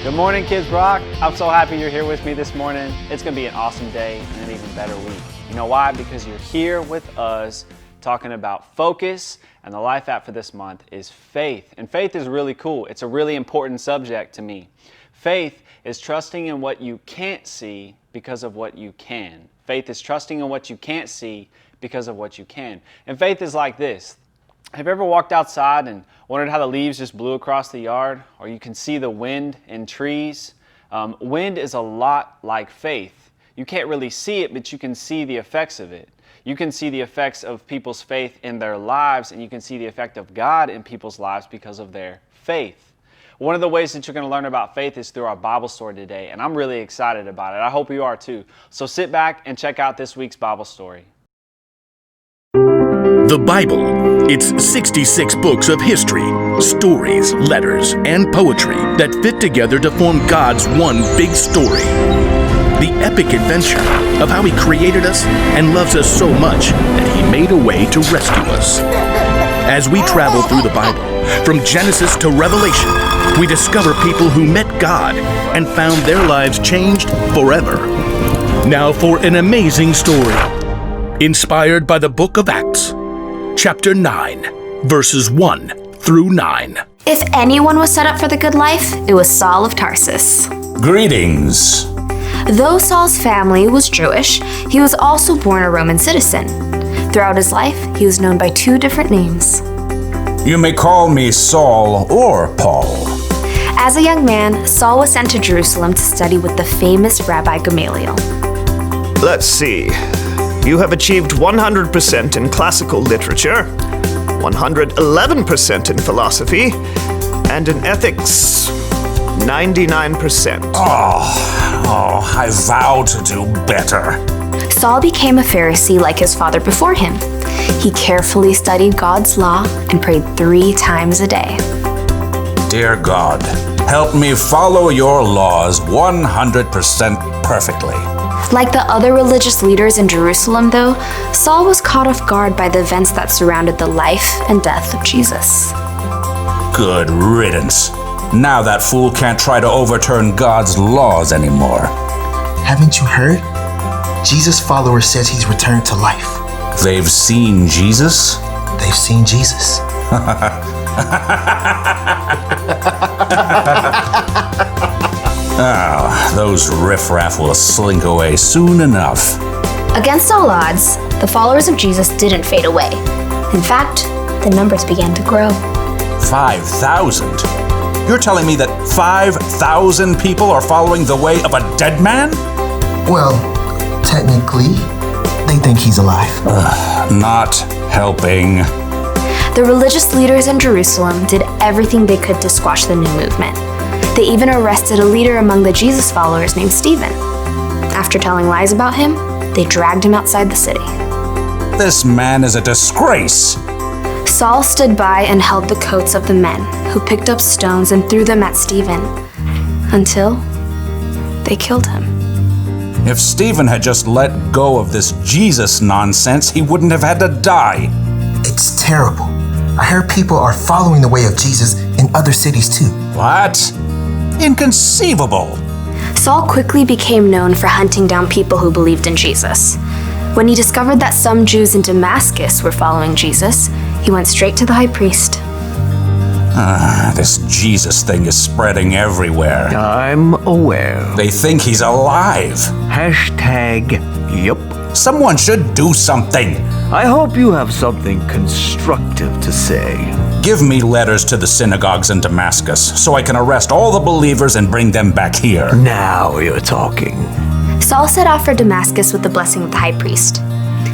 Good morning, KidzROCC. I'm so happy you're here with me this morning. It's going to be an awesome day and an even better week. You know why? Because you're here with us talking about focus, and the life app for this month is faith. And faith is really cool. It's a really important subject to me. Faith is trusting in what you can't see because of what you can. Faith is trusting in what you can't see because of what you can. And faith is like this. Have you ever walked outside and wondered how the leaves just blew across the yard? Or you can see the wind in trees? Wind is a lot like faith. You can't really see it, but you can see the effects of it. You can see the effects of people's faith in their lives, and you can see the effect of God in people's lives because of their faith. One of the ways that you're going to learn about faith is through our Bible story today, and I'm really excited about it. I hope you are too. So sit back and check out this week's Bible story. The Bible. It's 66 books of history, stories, letters, and poetry that fit together to form God's one big story. The epic adventure of how He created us and loves us so much that He made a way to rescue us. As we travel through the Bible, from Genesis to Revelation, we discover people who met God and found their lives changed forever. Now for an amazing story, inspired by the book of Acts. Chapter 9, verses 1 through 9. If anyone was set up for the good life, it was Saul of Tarsus. Greetings. Though Saul's family was Jewish, he was also born a Roman citizen. Throughout his life, he was known by two different names. You may call me Saul or Paul. As a young man, Saul was sent to Jerusalem to study with the famous Rabbi Gamaliel. Let's see. You have achieved 100% in classical literature, 111% in philosophy, and in ethics, 99%. I vow to do better. Saul became a Pharisee like his father before him. He carefully studied God's law and prayed 3 times a day. Dear God, help me follow your laws 100% perfectly. Like the other religious leaders in Jerusalem, though, Saul was caught off guard by the events that surrounded the life and death of Jesus. Good riddance. Now that fool can't try to overturn God's laws anymore. Haven't you heard? Jesus' follower says he's returned to life. They've seen Jesus? They've seen Jesus. Those riffraff will slink away soon enough. Against all odds, the followers of Jesus didn't fade away. In fact, the numbers began to grow. 5,000? You're telling me that 5,000 people are following the way of a dead man? Well, technically, they think he's alive. Not helping. The religious leaders in Jerusalem did everything they could to squash the new movement. They even arrested a leader among the Jesus followers named Stephen. After telling lies about him, they dragged him outside the city. This man is a disgrace. Saul stood by and held the coats of the men, who picked up stones and threw them at Stephen, until they killed him. If Stephen had just let go of this Jesus nonsense, he wouldn't have had to die. It's terrible. I heard people are following the way of Jesus in other cities too. What? Inconceivable. Saul quickly became known for hunting down people who believed in Jesus. When he discovered that some Jews in Damascus were following Jesus, he went straight to the high priest. This Jesus thing is spreading everywhere. I'm aware. They think he's alive. Yup. Someone should do something. I hope you have something constructive to say. Give me letters to the synagogues in Damascus so I can arrest all the believers and bring them back here. Now you're talking. Saul set off for Damascus with the blessing of the high priest.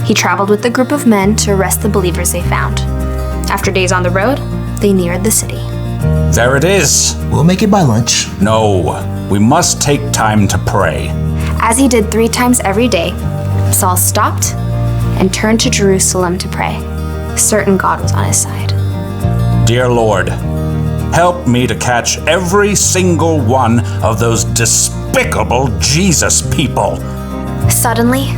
He traveled with a group of men to arrest the believers they found. After days on the road, they neared the city. There it is. We'll make it by lunch. No, we must take time to pray. As he did 3 times every day, Saul stopped and turned to Jerusalem to pray, certain God was on his side. Dear Lord, help me to catch every single one of those despicable Jesus people. Suddenly,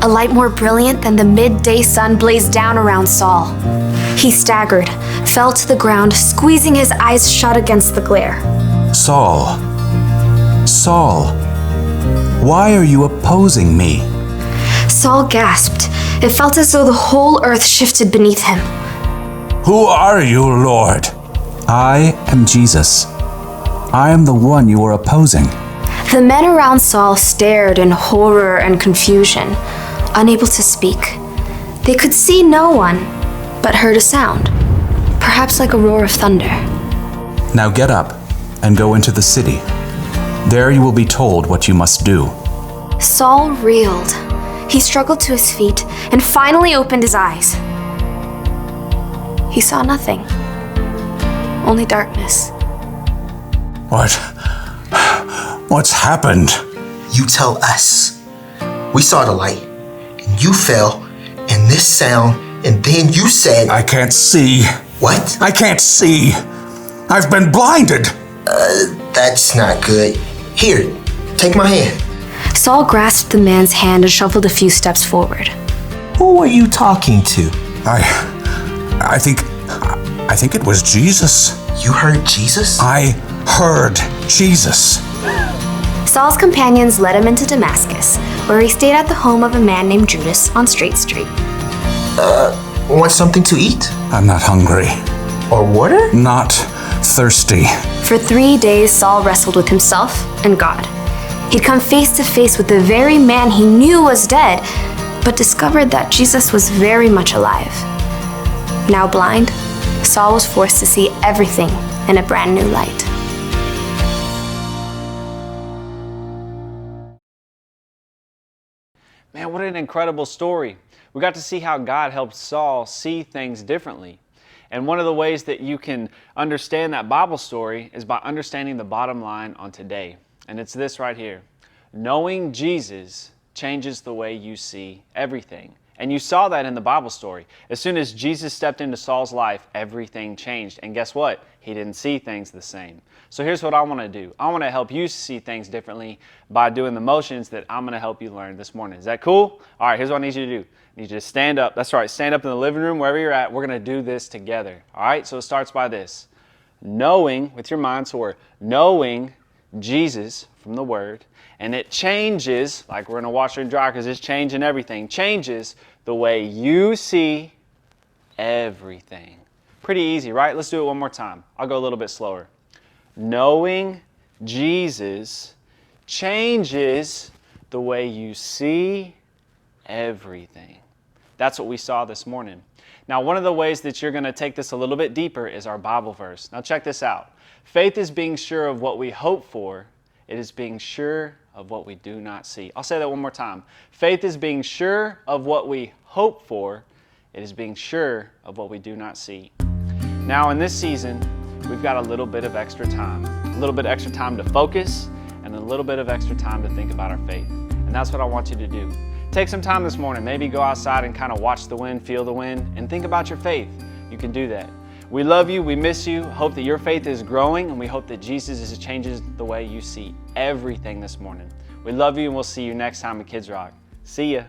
a light more brilliant than the midday sun blazed down around Saul. He staggered, fell to the ground, squeezing his eyes shut against the glare. Saul, Saul, why are you opposing me? Saul gasped. It felt as though the whole earth shifted beneath him. Who are you, Lord? I am Jesus. I am the one you are opposing. The men around Saul stared in horror and confusion, unable to speak. They could see no one, but heard a sound, perhaps like a roar of thunder. Now get up and go into the city. There you will be told what you must do. Saul reeled. He struggled to his feet and finally opened his eyes. He saw nothing, only darkness. What's happened? You tell us. We saw the light, and you fell, and this sound, and then you said... I can't see. What? I can't see. I've been blinded. That's not good. Here, take my hand. Saul grasped the man's hand and shuffled a few steps forward. Who are you talking to? I think it was Jesus. You heard Jesus? I heard Jesus. Saul's companions led him into Damascus, where he stayed at the home of a man named Judas on Straight Street. Want something to eat? I'm not hungry. Or water? Not thirsty. For 3 days, Saul wrestled with himself and God. He'd come face to face with the very man he knew was dead, but discovered that Jesus was very much alive. Now blind, Saul was forced to see everything in a brand new light. Man, what an incredible story. We got to see how God helped Saul see things differently. And one of the ways that you can understand that Bible story is by understanding the bottom line on today. And it's this right here. Knowing Jesus changes the way you see everything. And you saw that in the Bible story. As soon as Jesus stepped into Saul's life, everything changed. And guess what? He didn't see things the same. So here's what I want to do. I want to help you see things differently by doing the motions that I'm going to help you learn this morning. Is that cool? All right, here's what I need you to do. I need you to stand up. That's right, stand up in the living room, wherever you're at. We're going to do this together. All right, so it starts by this. Knowing, with your mind, so we're knowing Jesus from the Word, and it changes, like we're in a washer and dryer because it's changing everything, changes the way you see everything. Pretty easy, right? Let's do it one more time. I'll go a little bit slower. Knowing Jesus changes the way you see everything. That's what we saw this morning. Now, one of the ways that you're going to take this a little bit deeper is our Bible verse. Now, check this out. Faith is being sure of what we hope for. It is being sure of what we do not see. I'll say that one more time. Faith is being sure of what we hope for. It is being sure of what we do not see. Now, in this season, we've got a little bit of extra time. A little bit extra time to focus and a little bit of extra time to think about our faith. And that's what I want you to do. Take some time this morning. Maybe go outside and kind of watch the wind, feel the wind, and think about your faith. You can do that. We love you. We miss you. Hope that your faith is growing, and we hope that Jesus changes the way you see everything this morning. We love you, and we'll see you next time at Kids Rock. See ya.